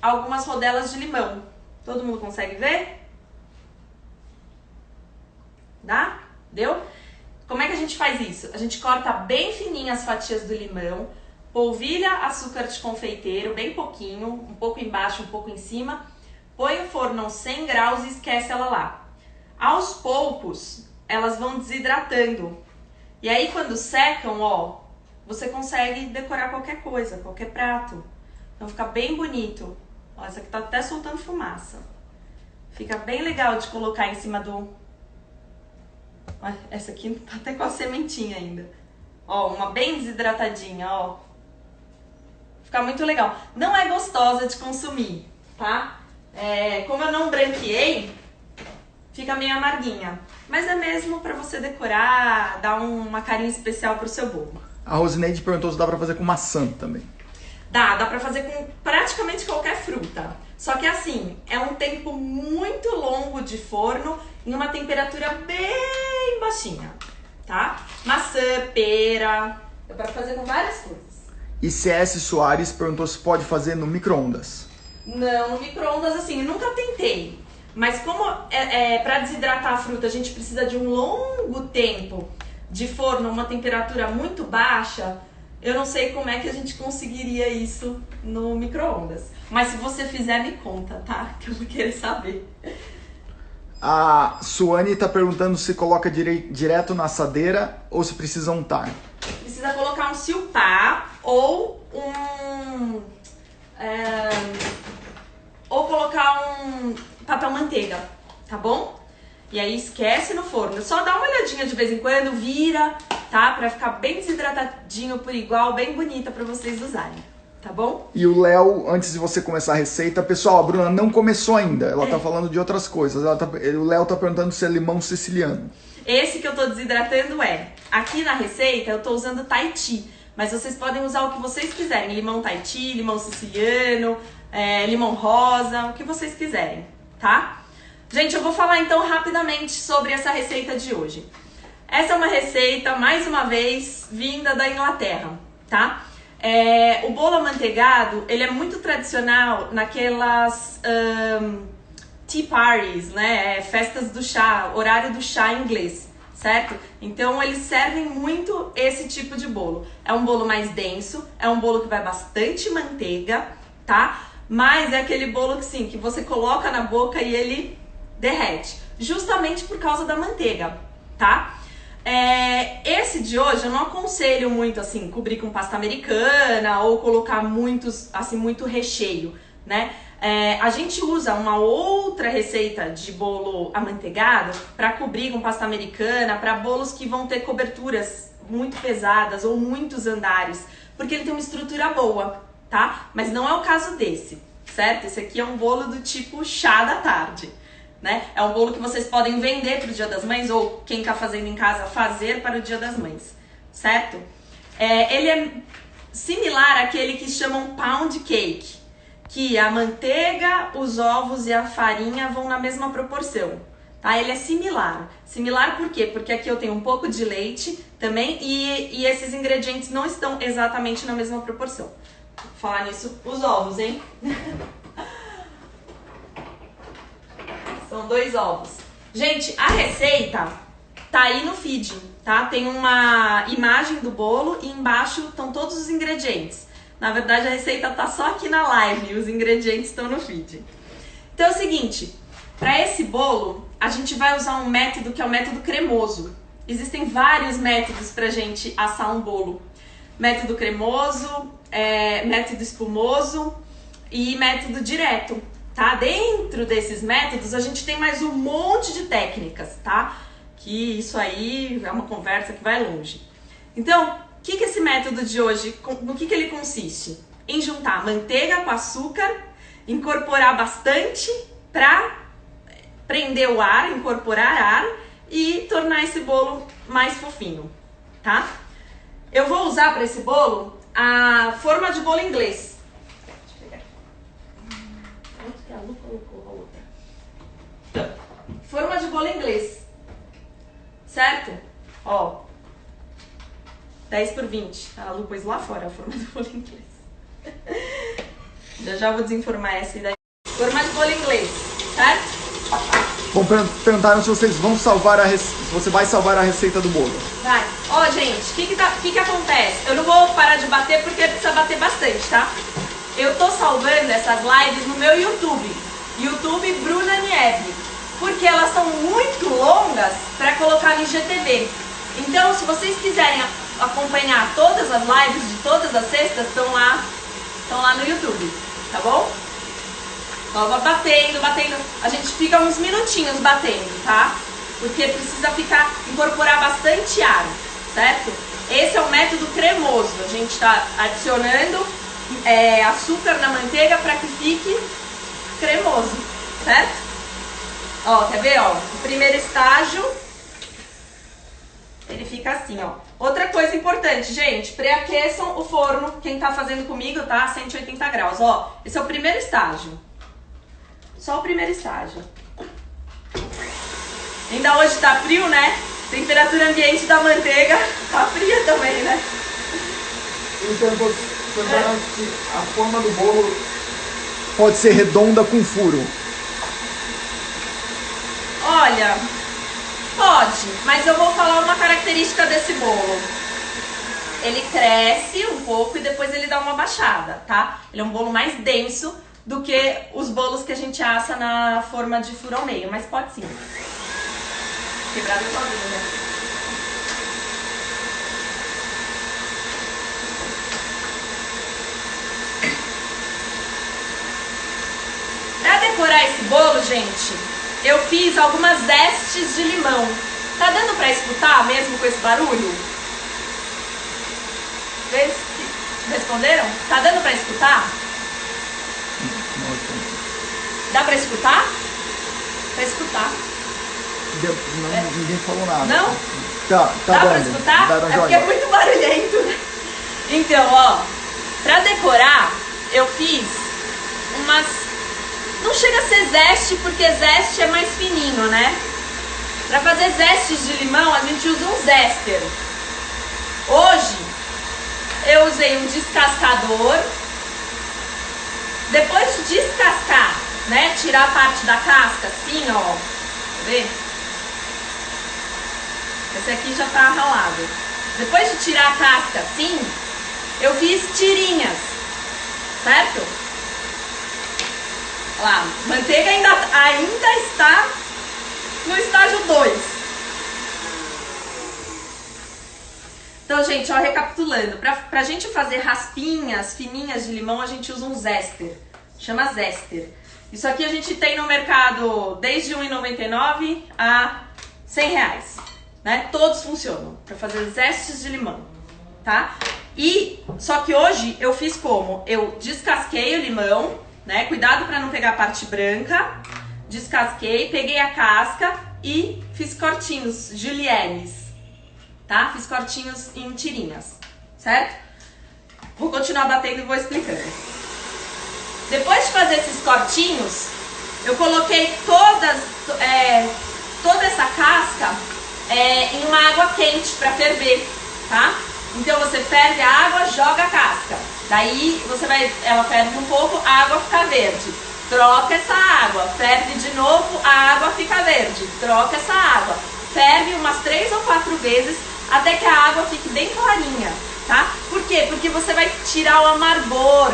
algumas rodelas de limão. Todo mundo consegue ver? Dá? Deu? Como é que a gente faz isso? A gente corta bem fininho as fatias do limão, polvilha açúcar de confeiteiro, bem pouquinho, um pouco embaixo, um pouco em cima, põe o forno aos 100 graus e esquece ela lá. Aos poucos, elas vão desidratando. E aí, quando secam, ó, você consegue decorar qualquer coisa, qualquer prato. Então fica bem bonito. Ó, essa aqui tá até soltando fumaça. Fica bem legal de colocar em cima do... Ó, essa aqui tá até com a sementinha ainda. Ó, uma bem desidratadinha, ó. Fica muito legal. Não é gostosa de consumir, tá? Como eu não branqueei, fica meio amarguinha. Mas é mesmo pra você decorar, dar uma carinha especial pro seu bolo. A Rosineide perguntou se dá pra fazer com maçã também. Dá pra fazer com praticamente qualquer fruta. Só que assim, é um tempo muito longo de forno em uma temperatura bem baixinha, tá? Maçã, pera, dá pra fazer com várias coisas. E CS Soares perguntou se pode fazer no micro-ondas. Não, no micro-ondas assim, eu nunca tentei. Mas como para desidratar a fruta a gente precisa de um longo tempo de forno, uma temperatura muito baixa, eu não sei como é que a gente conseguiria isso no micro-ondas. Mas se você fizer, me conta, tá? Que eu vou querer saber. A Suane tá perguntando se coloca direto na assadeira ou se precisa untar. Precisa colocar um silpá ou ou colocar um papel manteiga, tá bom? E aí esquece no forno. Só dá uma olhadinha de vez em quando, vira, tá? Pra ficar bem desidratadinho por igual, bem bonita pra vocês usarem, tá bom? E o Léo, antes de você começar a receita, pessoal, a Bruna não começou ainda. Ela tá falando de outras coisas. O Léo tá perguntando se é limão siciliano. Esse que eu tô desidratando aqui na receita eu tô usando Tahiti, mas vocês podem usar o que vocês quiserem. Limão Tahiti, limão siciliano, limão rosa, o que vocês quiserem, tá? Gente, eu vou falar então rapidamente sobre essa receita de hoje. Essa é uma receita, mais uma vez, vinda da Inglaterra, tá? O bolo amanteigado, ele é muito tradicional naquelas tea parties, né? Festas do chá, horário do chá em inglês, certo? Então eles servem muito esse tipo de bolo. É um bolo mais denso, é um bolo que vai bastante manteiga, tá? Mas é aquele bolo que sim, que você coloca na boca e ele derrete, justamente por causa da manteiga, tá? Esse de hoje eu não aconselho muito assim, cobrir com pasta americana ou colocar muito recheio, né? A gente usa uma outra receita de bolo amanteigado para cobrir com pasta americana, para bolos que vão ter coberturas muito pesadas ou muitos andares, porque ele tem uma estrutura boa, tá? Mas não é o caso desse, certo? Esse aqui é um bolo do tipo chá da tarde, né? É um bolo que vocês podem vender para o Dia das Mães ou quem está fazendo em casa fazer para o Dia das Mães, certo? Ele é similar àquele que chamam pound cake, que a manteiga, os ovos e a farinha vão na mesma proporção, tá? Ele é similar. Similar por quê? Porque aqui eu tenho um pouco de leite também e esses ingredientes não estão exatamente na mesma proporção. Vou falar nisso, os ovos, hein? São 2 ovos. Gente, a receita tá aí no feed, tá? Tem uma imagem do bolo e embaixo estão todos os ingredientes. Na verdade, a receita tá só aqui na live e os ingredientes estão no feed. Então é o seguinte, para esse bolo, a gente vai usar um método que é o método cremoso. Existem vários métodos pra gente assar um bolo. Método cremoso, método espumoso e método direto. Tá? Dentro desses métodos a gente tem mais um monte de técnicas, tá? Que isso aí é uma conversa que vai longe. Então, o que esse método de hoje, no que ele consiste? Em juntar manteiga com açúcar, incorporar bastante para prender o ar, incorporar ar e tornar esse bolo mais fofinho, tá? Eu vou usar para esse bolo a forma de bolo inglês. A Lu colocou a outra. Forma de bolo inglês, certo? Ó, 10 por 20. A Lu pôs lá fora a forma do bolo inglês. Já vou desenformar essa daí. Forma de bolo inglês, certo? Bom, perguntaram se vocês vão salvar se você vai salvar a receita do bolo. Vai. Ó, gente, o que acontece? Eu não vou parar de bater porque precisa bater bastante, tá? Eu tô salvando essas lives no meu YouTube. YouTube Bruna Nieve. Porque elas são muito longas para colocar no IGTV. Então, se vocês quiserem acompanhar todas as lives de todas as sextas, estão lá no YouTube, tá bom? Ó, batendo. A gente fica uns minutinhos batendo, tá? Porque precisa incorporar bastante ar, certo? Esse é o método cremoso. A gente tá adicionando açúcar na manteiga para que fique cremoso, certo? Ó, quer ver, ó? O primeiro estágio, ele fica assim, ó. Outra coisa importante, gente, pré-aqueçam o forno, quem tá fazendo comigo, tá? 180 graus, ó. Esse é o primeiro estágio. Só o primeiro estágio. Ainda hoje tá frio, né? Temperatura ambiente da manteiga tá fria também, né? Perguntaram se a forma do bolo pode ser redonda com furo. Olha, pode, mas eu vou falar uma característica desse bolo. Ele cresce um pouco e depois ele dá uma baixada, tá? Ele é um bolo mais denso do que os bolos que a gente assa na forma de furo ao meio, mas pode sim. Quebrado sozinho, né? Pra decorar esse bolo, gente, eu fiz algumas zestes de limão. Tá dando pra escutar mesmo com esse barulho? Responderam? Tá dando pra escutar? Dá pra escutar? Pra escutar. Ninguém falou nada. Não? Tá Dá dando. pra escutar? Dá É porque é muito barulhento, né? Então, ó, pra decorar, eu fiz umas... Não chega a ser zeste, porque zeste é mais fininho, né? Pra fazer zestes de limão, a gente usa um zester. Hoje, eu usei um descascador. Depois de descascar, né? Tirar a parte da casca, assim, ó. Tá vendo? Esse aqui já tá ralado. Depois de tirar a casca, assim, eu fiz tirinhas, certo? Olha lá, manteiga ainda está no estágio 2. Então, gente, ó, recapitulando, pra gente fazer raspinhas fininhas de limão, a gente usa um zester, chama zester. Isso aqui a gente tem no mercado desde R$ 1,99 a R$100, né? Todos funcionam para fazer zestes de limão, tá? Só que hoje eu fiz como? Eu descasquei o limão, né? Cuidado para não pegar a parte branca. Descasquei, peguei a casca e fiz cortinhos, juliennes, tá? Fiz cortinhos em tirinhas, certo? Vou continuar batendo e vou explicando. Depois de fazer esses cortinhos, eu coloquei toda essa casca em uma água quente para ferver, tá? Então você ferve a água, joga a casca. Daí ela ferve um pouco, a água fica verde. Troca essa água, ferve de novo, a água fica verde. Troca essa água, ferve umas 3 ou 4 vezes até que a água fique bem clarinha, tá? Por quê? Porque você vai tirar o amargor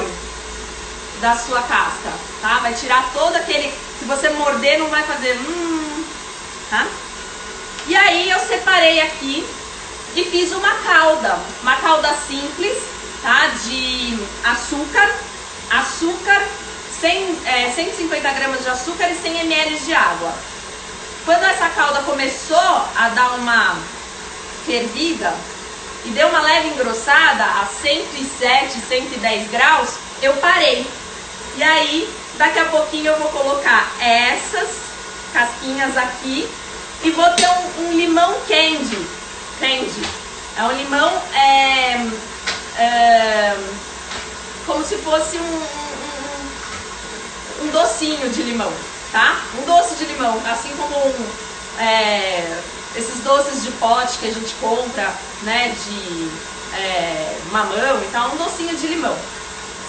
da sua casca, tá? Vai tirar todo aquele... Se você morder, não vai fazer... tá? E aí eu separei aqui e fiz uma calda simples, tá? De açúcar, 150 gramas de açúcar e 100 ml de água. Quando essa calda começou a dar uma fervida e deu uma leve engrossada a 107, 110 graus, eu parei. E aí, daqui a pouquinho eu vou colocar essas casquinhas aqui e vou ter um limão candy. É um limão como se fosse um docinho de limão, tá? Um doce de limão, assim como esses doces de pote que a gente compra, né, de mamão e tal, um docinho de limão.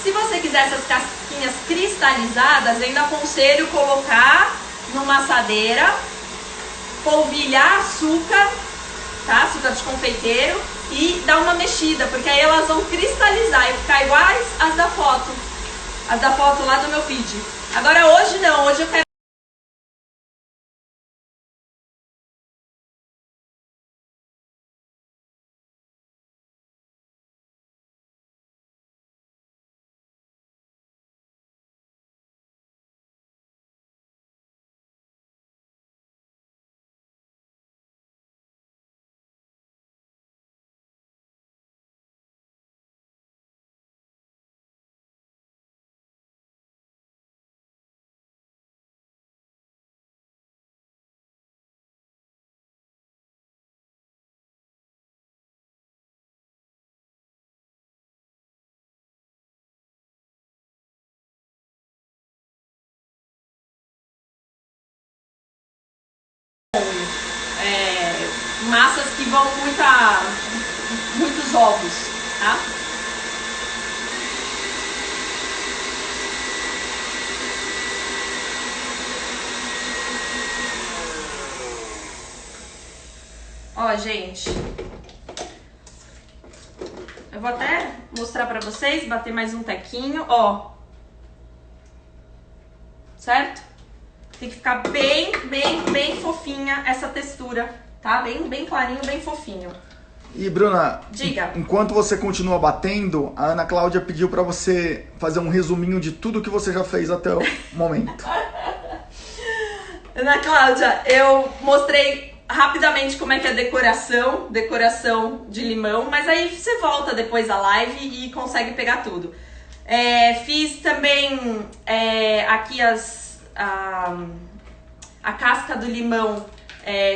Se você quiser essas rosquinhas cristalizadas, ainda aconselho colocar numa assadeira, polvilhar açúcar, tá? Açúcar de confeiteiro e dar uma mexida, porque aí elas vão cristalizar e ficar iguais as da foto lá do meu feed. Agora hoje não, hoje eu quero massas que vão muitos ovos, tá? Ó, gente, eu vou até mostrar pra vocês, bater mais um tequinho, ó. Certo? Tem que ficar bem fofinha essa textura, tá? Bem clarinho, bem fofinho. E Bruna, diga. Enquanto você continua batendo, a Ana Cláudia pediu pra você fazer um resuminho de tudo que você já fez até o momento. Ana Cláudia, eu mostrei rapidamente como é que é a decoração de limão, mas aí você volta depois da live e consegue pegar tudo. Fiz também aqui a casca do limão,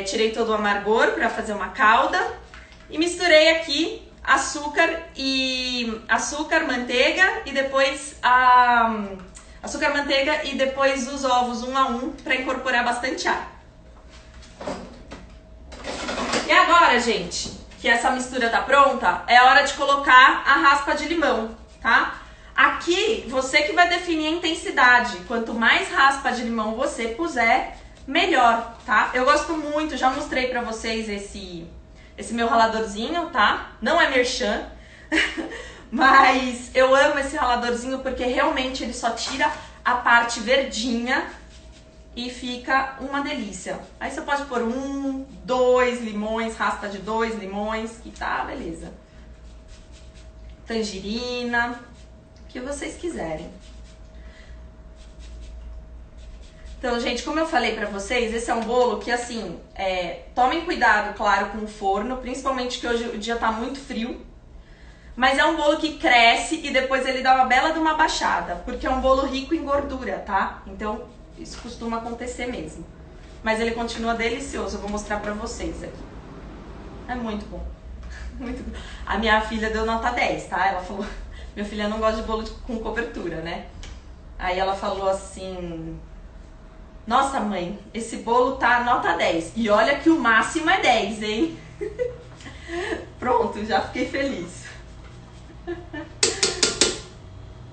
tirei todo o amargor para fazer uma calda e misturei aqui açúcar, manteiga e depois manteiga e depois os ovos um a um para incorporar bastante ar. E agora, gente, que essa mistura tá pronta, é hora de colocar a raspa de limão, tá? Aqui, você que vai definir a intensidade. Quanto mais raspa de limão você puser, melhor, tá? Eu gosto muito, já mostrei pra vocês esse meu raladorzinho, tá? Não é merchan, mas eu amo esse raladorzinho porque realmente ele só tira a parte verdinha e fica uma delícia. Aí você pode pôr 1, 2 limões, raspa de 2 limões, que tá, beleza. Tangerina, o que vocês quiserem. Então, gente, como eu falei pra vocês, esse é um bolo que, assim, tomem cuidado, claro, com o forno, principalmente que hoje o dia tá muito frio. Mas é um bolo que cresce e depois ele dá uma bela de uma baixada, porque é um bolo rico em gordura, tá? Então, isso costuma acontecer mesmo. Mas ele continua delicioso, eu vou mostrar pra vocês aqui. É muito bom. Muito bom. A minha filha deu nota 10, tá? Ela falou... Minha filha não gosta de bolo com cobertura, né? Aí ela falou assim... Nossa, mãe, esse bolo tá nota 10. E olha que o máximo é 10, hein? Pronto, já fiquei feliz.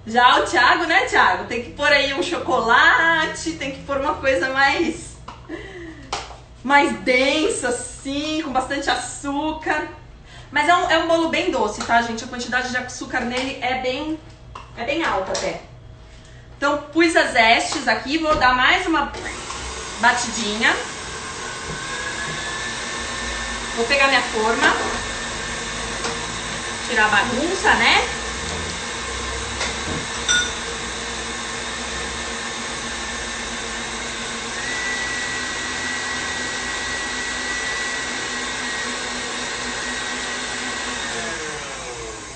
Já o Thiago, né, Thiago? Tem que pôr aí um chocolate, tem que pôr uma coisa mais densa, assim, com bastante açúcar. Mas é um bolo bem doce, tá, gente? A quantidade de açúcar nele é bem alta até. Então, pus as zestes aqui, vou dar mais uma batidinha. Vou pegar minha forma. Tirar a bagunça, né?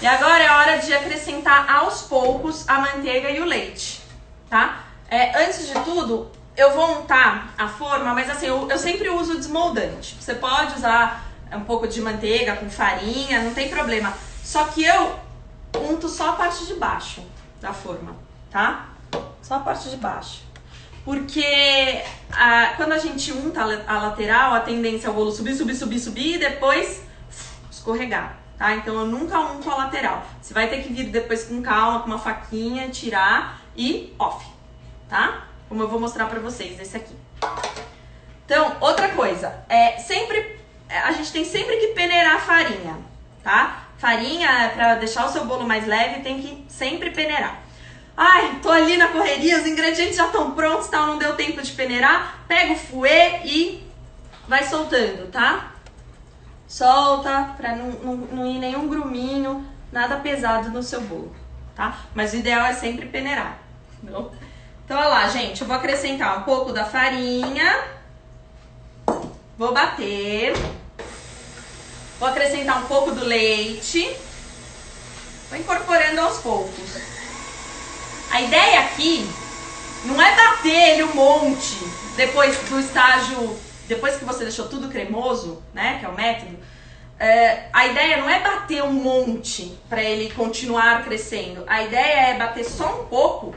E agora é hora de acrescentar aos poucos a manteiga e o leite, tá? Antes de tudo, eu vou untar a forma, mas assim, eu sempre uso desmoldante. Você pode usar um pouco de manteiga com farinha, não tem problema. Só que eu unto só a parte de baixo da forma, tá? Só a parte de baixo. Porque quando a gente unta a lateral, a tendência é o bolo subir e depois escorregar. Tá? Então eu nunca unto a lateral. Você vai ter que vir depois com calma, com uma faquinha, tirar e off, tá? Como eu vou mostrar pra vocês esse aqui. Então, outra coisa, a gente tem sempre que peneirar a farinha, tá? Farinha, pra deixar o seu bolo mais leve, tem que sempre peneirar. Ai, tô ali na correria, os ingredientes já estão prontos, tal, não deu tempo de peneirar. Pega o fouet e vai soltando, tá? Solta pra não ir nenhum gruminho, nada pesado no seu bolo, tá? Mas o ideal é sempre peneirar. Não? Então, olha lá, gente, eu vou acrescentar um pouco da farinha. Vou bater. Vou acrescentar um pouco do leite. Vou incorporando aos poucos. A ideia aqui não é bater ele um monte depois do estágio, depois que você deixou tudo cremoso, né, que é o método. A ideia não é bater um monte para ele continuar crescendo. A ideia é bater só um pouco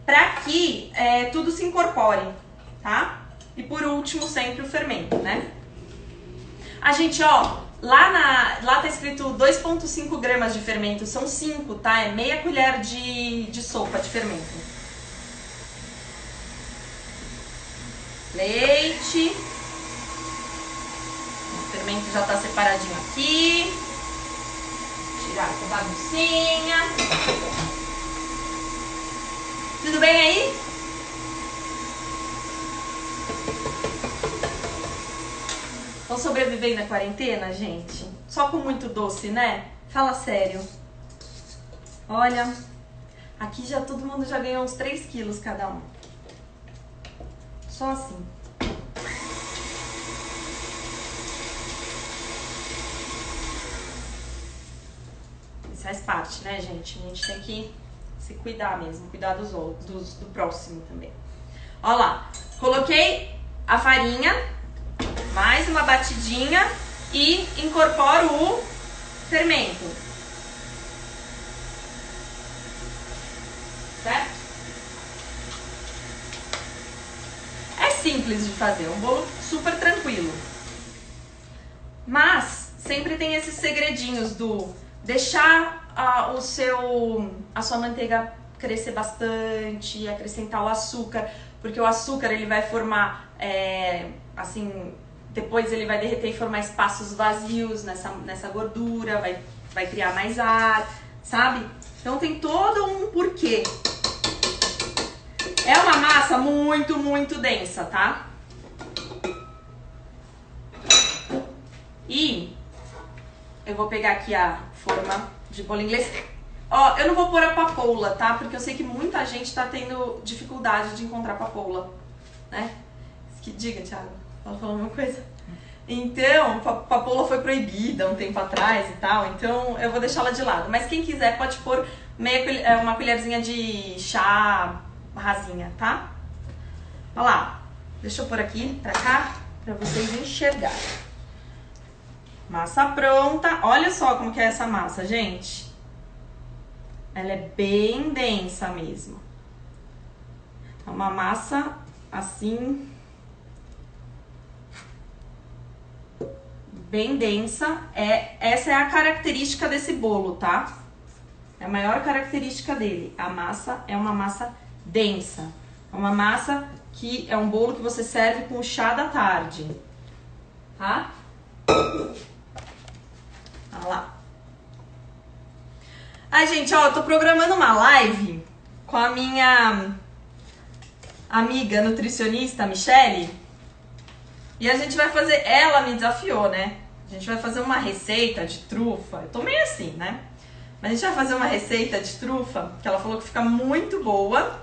para que tudo se incorpore, tá? E por último, sempre o fermento, né? A gente, ó, lá tá escrito 2,5 gramas de fermento, são 5, tá? É meia colher de sopa de fermento. Leite. O fermento já tá separadinho aqui. Tirar essa baguncinha. Tudo bem aí? Estão sobrevivendo à quarentena, gente? Só com muito doce, né? Fala sério. Olha, aqui já todo mundo já ganhou uns 3 quilos cada um. Só assim. Isso faz parte, né, gente? A gente tem que se cuidar mesmo, cuidar dos outros, do próximo também. Olha lá, coloquei a farinha, mais uma batidinha e incorporo o fermento. Certo? É simples de fazer, um bolo super tranquilo. Mas sempre tem esses segredinhos do deixar a sua manteiga crescer bastante, acrescentar o açúcar, porque o açúcar ele vai formar, assim, depois ele vai derreter e formar espaços vazios nessa gordura, vai criar mais ar, sabe? Então tem todo um porquê. É uma massa muito, muito densa, tá? E eu vou pegar aqui a forma de bolo inglês. Ó, eu não vou pôr a papoula, tá? Porque eu sei que muita gente tá tendo dificuldade de encontrar papoula, né? Diga, Thiago. Ela falou uma coisa. Então, papoula foi proibida um tempo atrás e tal, então eu vou deixá-la de lado. Mas quem quiser pode pôr uma colherzinha de chá rasinha, tá? Olha lá. Deixa eu pôr aqui pra cá, pra vocês enxergarem. Massa pronta. Olha só como que é essa massa, gente. Ela é bem densa mesmo. É uma massa assim, bem densa. Essa é a característica desse bolo, tá? É a maior característica dele. A massa é uma massa densa. É uma massa que é um bolo que você serve com o chá da tarde, tá? Olha lá. Ai, gente, ó, eu tô programando uma live com a minha amiga nutricionista, Michele. E a gente vai fazer... Ela me desafiou, né? A gente vai fazer uma receita de trufa. Eu tô meio assim, né? Mas a gente vai fazer uma receita de trufa que ela falou que fica muito boa.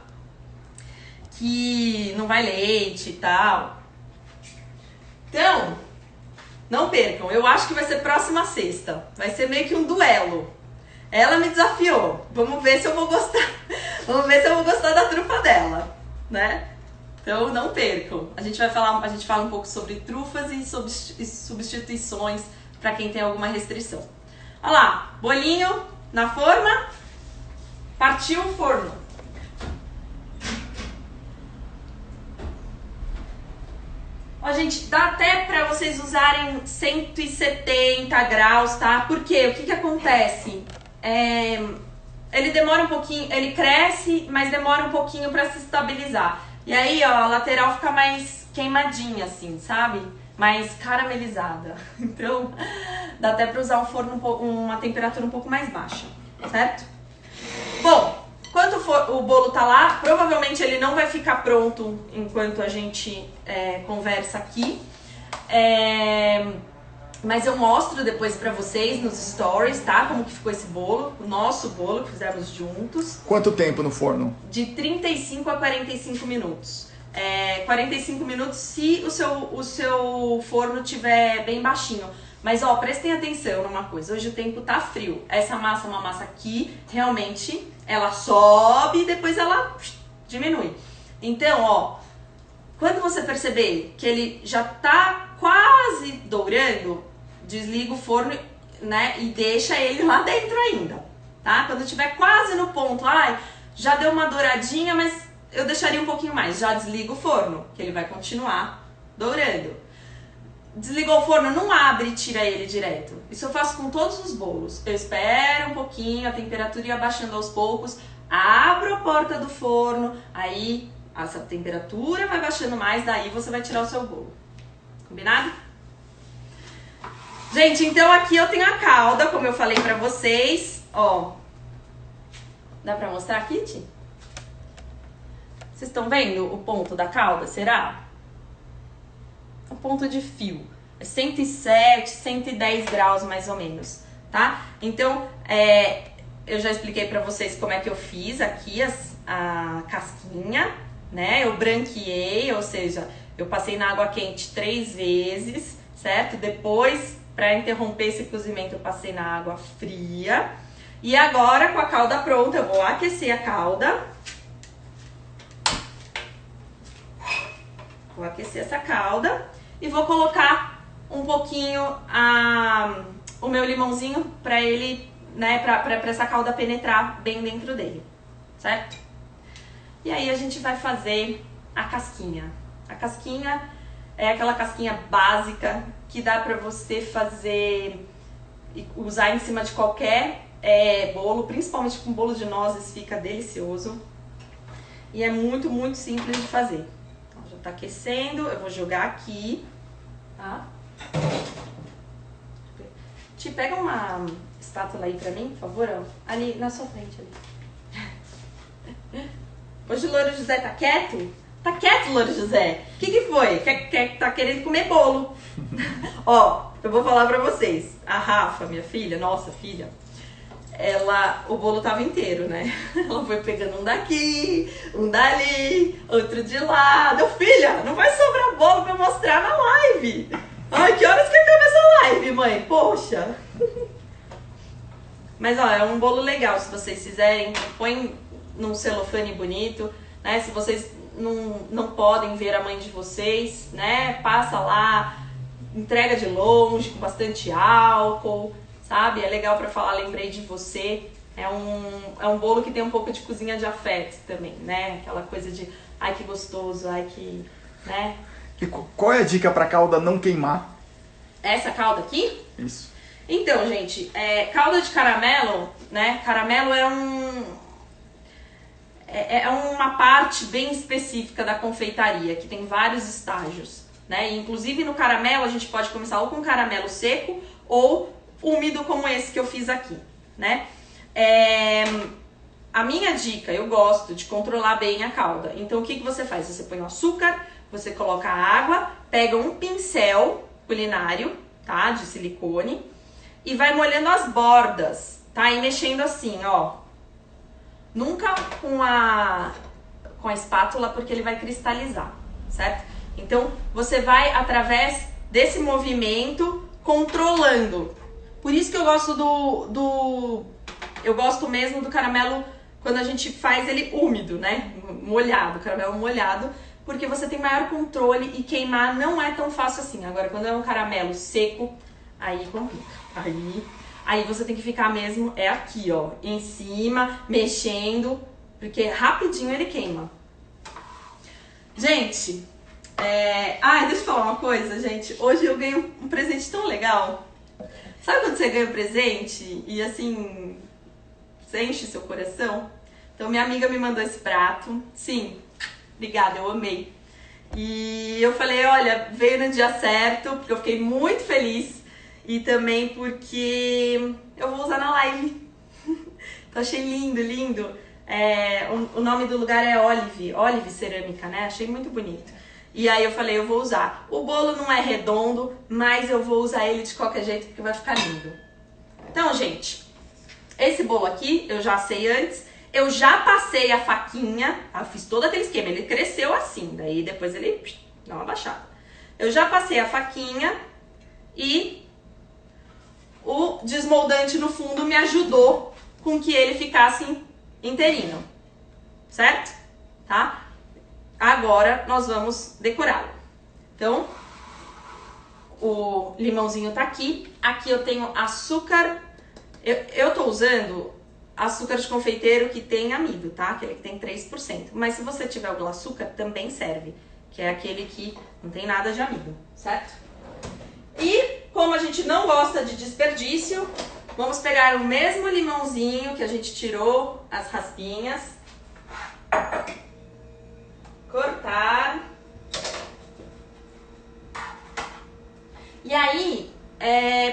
Que não vai leite e tal. Então, não percam. Eu acho que vai ser próxima sexta. Vai ser meio que um duelo. Ela me desafiou. Vamos ver se eu vou gostar. Vamos ver se eu vou gostar da trufa dela, né? Então não percam. A gente fala um pouco sobre trufas e sobre substituições para quem tem alguma restrição. Olha lá, bolinho na forma. Partiu o forno. Ó, gente, dá até pra vocês usarem 170 graus, tá? Porque o que acontece? ele demora um pouquinho, ele cresce, mas demora um pouquinho pra se estabilizar. E aí, ó, a lateral fica mais queimadinha, assim, sabe? Mais caramelizada. Então, dá até pra usar um forno uma temperatura um pouco mais baixa, certo? Bom, enquanto o bolo tá lá, provavelmente ele não vai ficar pronto enquanto a gente conversa aqui. Mas eu mostro depois pra vocês nos stories, tá? Como que ficou esse bolo, o nosso bolo que fizemos juntos. Quanto tempo no forno? De 35 a 45 minutos. 45 minutos se o seu forno tiver bem baixinho. Mas ó, prestem atenção numa coisa, hoje o tempo tá frio. Essa massa é uma massa que realmente ela sobe e depois ela diminui. Então, ó, quando você perceber que ele já tá quase dourando, desliga o forno, né, e deixa ele lá dentro ainda, tá? Quando tiver quase no ponto, já deu uma douradinha, mas eu deixaria um pouquinho mais. Já desliga o forno, que ele vai continuar dourando. Desligou o forno, não abre e tira ele direto. Isso eu faço com todos os bolos. Eu espero um pouquinho, a temperatura ir abaixando aos poucos, abro a porta do forno, aí essa temperatura vai baixando mais, daí você vai tirar o seu bolo. Combinado? Gente, então aqui eu tenho a calda, como eu falei pra vocês, ó. Dá pra mostrar aqui, Ti? Vocês estão vendo o ponto da calda, será? O ponto de fio. É 107, 110 graus mais ou menos, tá? Então, eu já expliquei pra vocês como é que eu fiz aqui a casquinha, né? Eu branqueei, ou seja, eu passei na água quente 3 vezes, certo? Depois, pra interromper esse cozimento, eu passei na água fria. E agora, com a calda pronta, eu vou aquecer a calda. Vou aquecer essa calda e vou colocar um pouquinho o meu limãozinho pra ele, né, pra essa calda penetrar bem dentro dele, certo? E aí a gente vai fazer a casquinha. A casquinha é aquela casquinha básica que dá pra você fazer e usar em cima de qualquer bolo, principalmente com bolo de nozes, fica delicioso. E é muito, muito simples de fazer. Tá aquecendo, eu vou jogar aqui, tá? Ti, pega uma espátula aí pra mim, por favor, ó. Ali, na sua frente, ali. Hoje o Louro José tá quieto? Tá quieto, Louro José? O que foi? Tá querendo comer bolo. Ó, eu vou falar pra vocês. A Rafa, minha filha, nossa filha, o bolo tava inteiro, né? Ela foi pegando um daqui, um dali, outro de lá. Deu, filha, não vai sobrar bolo pra eu mostrar na live. Ai, que horas que acaba essa live, mãe? Poxa. Mas, ó, é um bolo legal. Se vocês quiserem, põe num celofane bonito, né? Se vocês não podem ver a mãe de vocês, né? Passa lá, entrega de longe, com bastante álcool, sabe? É legal pra falar, lembrei de você. É um bolo que tem um pouco de cozinha de afeto também, né? Aquela coisa de, ai que gostoso, ai que, né? E qual é a dica pra calda não queimar? Essa calda aqui? Isso. Então, gente, calda de caramelo, né? Caramelo é uma parte bem específica da confeitaria, que tem vários estágios, né? E, inclusive no caramelo a gente pode começar ou com caramelo seco ou úmido como esse que eu fiz aqui, né? A minha dica, eu gosto de controlar bem a calda. Então o que você faz? Você põe o açúcar, você coloca a água, pega um pincel culinário, tá? De silicone e vai molhando as bordas, tá? E mexendo assim, ó. Nunca com a espátula, porque ele vai cristalizar, certo? Então você vai através desse movimento controlando. Por isso que eu gosto eu gosto mesmo do caramelo quando a gente faz ele úmido, né? Molhado, caramelo molhado, porque você tem maior controle e queimar não é tão fácil assim. Agora, quando é um caramelo seco, aí complica. Aí você tem que ficar mesmo, aqui, ó, em cima, mexendo, porque rapidinho ele queima. Gente, deixa eu falar uma coisa, gente. Hoje eu ganhei um presente tão legal. Sabe quando você ganha um presente e assim, Você enche seu coração? Então minha amiga me mandou esse prato. Sim, obrigada, eu amei. E eu falei, olha, veio no dia certo, porque eu fiquei muito feliz. E também porque eu vou usar na live. Então achei lindo, lindo. O nome do lugar é Olive Cerâmica, né? Achei muito bonito. E aí eu falei, eu vou usar. O bolo não é redondo, mas eu vou usar ele de qualquer jeito porque vai ficar lindo. Então, gente, esse bolo aqui eu já assei antes. Eu já passei a faquinha, eu fiz todo aquele esquema. Ele cresceu assim, daí depois ele dá uma baixada. Eu já passei a faquinha e o desmoldante no fundo me ajudou com que ele ficasse inteirinho, certo? Tá? Agora nós vamos decorá-lo. Então, o limãozinho tá aqui. Aqui eu tenho açúcar. Eu tô usando açúcar de confeiteiro que tem amido, tá? Aquele que tem 3%. Mas se você tiver o Glacúcar, também serve. Que é aquele que não tem nada de amido, certo? E como a gente não gosta de desperdício, vamos pegar o mesmo limãozinho que a gente tirou as raspinhas. Cortar. E aí,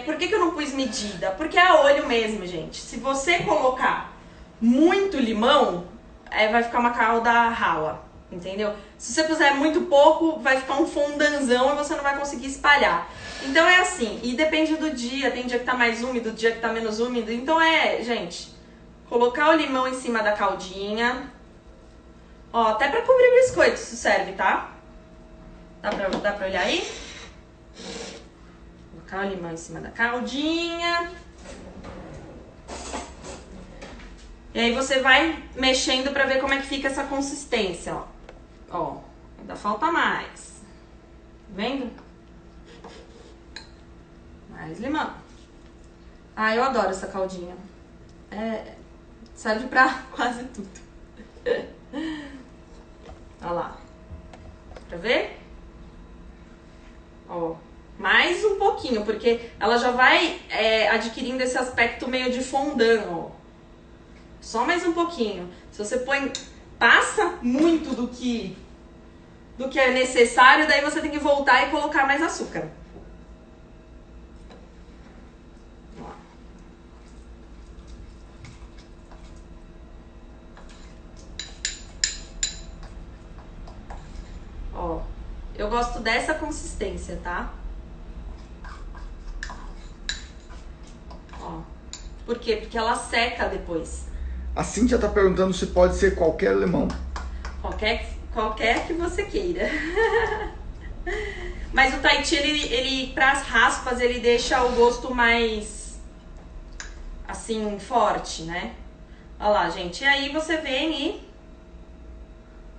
por que eu não pus medida? Porque é a olho mesmo, gente. Se você colocar muito limão, vai ficar uma calda rala, entendeu? Se você puser muito pouco, vai ficar um fondanzão e você não vai conseguir espalhar. Então é assim, e depende do dia, tem dia que tá mais úmido, dia que tá menos úmido. Então gente, colocar o limão em cima da caldinha. Ó, até pra cobrir biscoito isso serve, tá? Dá pra olhar aí? Colocar o limão em cima da caldinha. E aí você vai mexendo pra ver como é que fica essa consistência, ó. Ó, ainda falta mais. Tá vendo? Mais limão. Ah, eu adoro essa caldinha. Serve pra quase tudo. Olha lá. Pra ver? Ó, mais um pouquinho, porque ela já vai adquirindo esse aspecto meio de fondant, ó. Só mais um pouquinho. Se você passa muito do que é necessário, daí você tem que voltar e colocar mais açúcar. Ó, eu gosto dessa consistência, tá? Ó, por quê? Porque ela seca depois. A Cíntia tá perguntando se pode ser qualquer limão. Qualquer que você queira. Mas o Tahiti, ele pras raspas, ele deixa o gosto mais, assim, forte, né? Olha lá, gente. E aí você vem e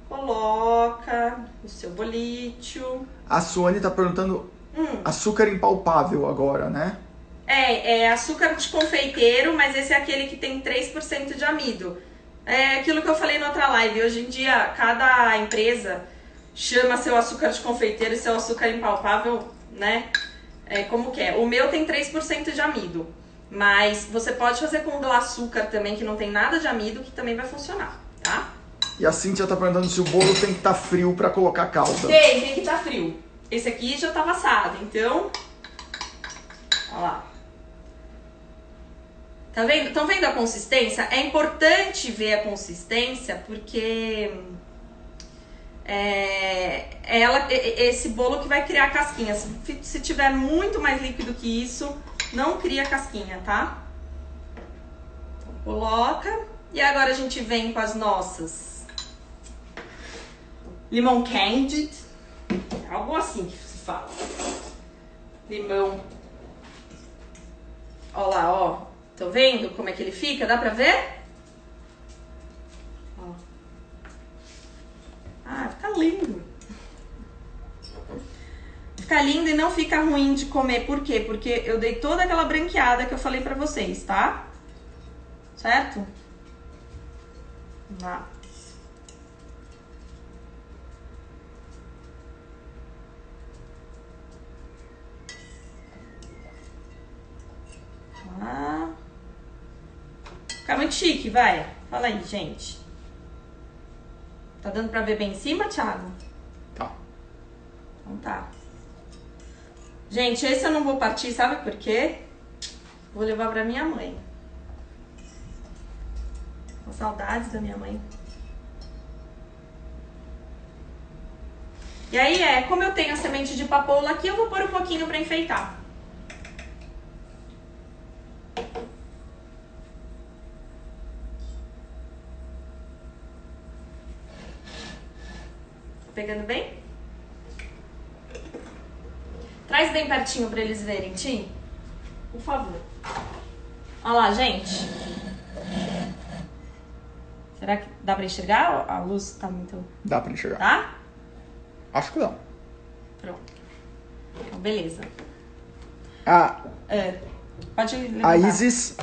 coloca o seu bolítio. A Suane tá perguntando açúcar impalpável agora, né? É açúcar de confeiteiro, mas esse é aquele que tem 3% de amido. É aquilo que eu falei na outra live. Hoje em dia, cada empresa chama seu açúcar de confeiteiro e seu açúcar impalpável, né? Como que é. O meu tem 3% de amido. Mas você pode fazer com Glacúcar também, que não tem nada de amido, que também vai funcionar, tá? E a Cíntia tá perguntando se o bolo tem que estar frio pra colocar calda. Tem que estar frio. Esse aqui já tava assado, então... Olha lá. Tá vendo? Estão vendo a consistência? É importante ver a consistência porque esse bolo que vai criar casquinha. Se tiver muito mais líquido que isso, não cria casquinha, tá? Então, coloca. E agora a gente vem com as nossas limão candied. Algo assim que se fala. Limão. Ó lá, ó. Tô vendo como é que ele fica? Dá pra ver? Ó. Ah, fica lindo. Fica lindo e não fica ruim de comer. Por quê? Porque eu dei toda aquela branqueada que eu falei pra vocês, tá? Certo? Lá. Fica muito muito chique, vai. Fala aí, gente. Tá dando pra ver bem em cima, Thiago? Tá. Então tá. Gente, esse eu não vou partir, sabe por quê? Vou levar pra minha mãe. Com saudades da minha mãe. E aí, como eu tenho a semente de papoula aqui, eu vou pôr um pouquinho pra enfeitar. Tá pegando bem? Traz bem pertinho pra eles verem, Tim. Por favor. Olha lá, gente. Será que dá pra enxergar? A luz tá muito... Dá pra enxergar. Tá? Acho que não. Pronto. Então, beleza. Pode levantar. A Isis...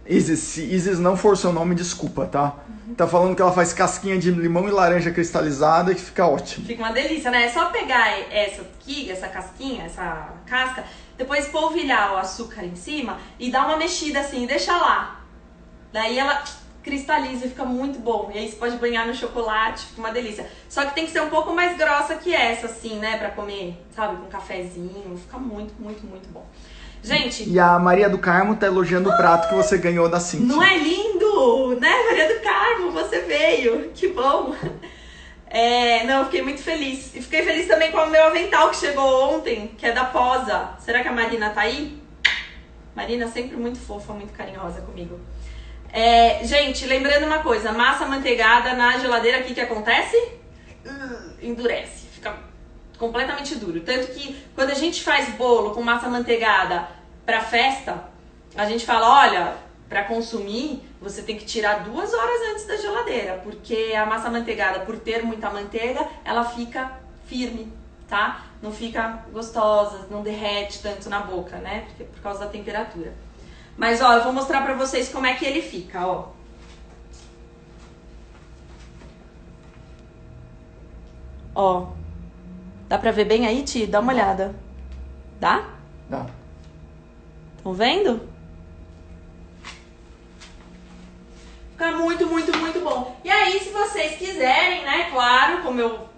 Isis, se Isis não for seu nome, desculpa, tá? Tá falando que ela faz casquinha de limão e laranja cristalizada que fica ótimo. Fica uma delícia, né? É só pegar essa aqui, essa casquinha, essa casca, depois polvilhar o açúcar em cima e dar uma mexida assim, e deixa lá. Daí ela cristaliza e fica muito bom. E aí você pode banhar no chocolate, fica uma delícia. Só que tem que ser um pouco mais grossa que essa, assim, né? Pra comer, sabe, com um cafezinho. Fica muito, muito, muito bom. Gente... E a Maria do Carmo tá elogiando o prato que você ganhou da Cintia. Não é lindo? Né, Maria do Carmo? Você veio. Que bom. Não, eu fiquei muito feliz. E fiquei feliz também com o meu avental que chegou ontem, que é da Posa. Será que a Marina tá aí? Marina sempre muito fofa, muito carinhosa comigo. Gente, lembrando uma coisa. Massa manteigada na geladeira, o que acontece? Endurece. Fica completamente duro. Tanto que quando a gente faz bolo com massa manteigada pra festa, a gente fala, olha, pra consumir, você tem que tirar 2 horas antes da geladeira, porque a massa manteigada, por ter muita manteiga, ela fica firme, tá? Não fica gostosa, não derrete tanto na boca, né? Porque, por causa da temperatura. Mas, ó, eu vou mostrar pra vocês como é que ele fica, ó. Ó. Dá pra ver bem aí, Ti? Dá uma olhada. Dá? Dá. Estão vendo? Fica muito, muito, muito bom. E aí, se vocês quiserem, né, claro, como eu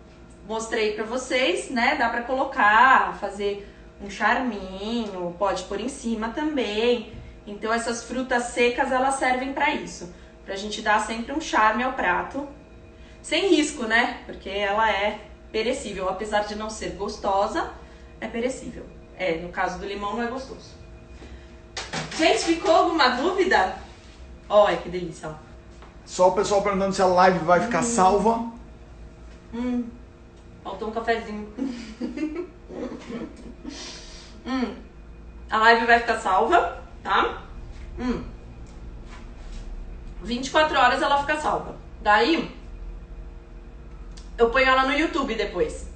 mostrei pra vocês, né, dá pra colocar, fazer um charminho, pode pôr em cima também. Então, essas frutas secas, elas servem pra isso. Pra gente dar sempre um charme ao prato. Sem risco, né? Porque ela é perecível. Apesar de não ser gostosa, é perecível. No caso do limão, não é gostoso. Gente, ficou alguma dúvida? Olha que delícia, ó. Só o pessoal perguntando se a live vai ficar salva. Faltou um cafezinho. A live vai ficar salva, tá? 24 horas ela fica salva. Daí, eu ponho ela no YouTube depois,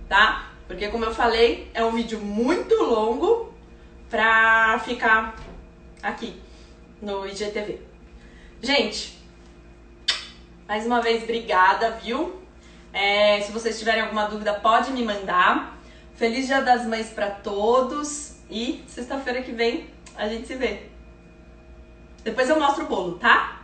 tá? Porque, como eu falei, é um vídeo muito longo pra ficar aqui no IGTV. Gente, mais uma vez, obrigada, viu? Se vocês tiverem alguma dúvida, pode me mandar. Feliz Dia das Mães pra todos. E sexta-feira que vem a gente se vê. Depois eu mostro o bolo, tá?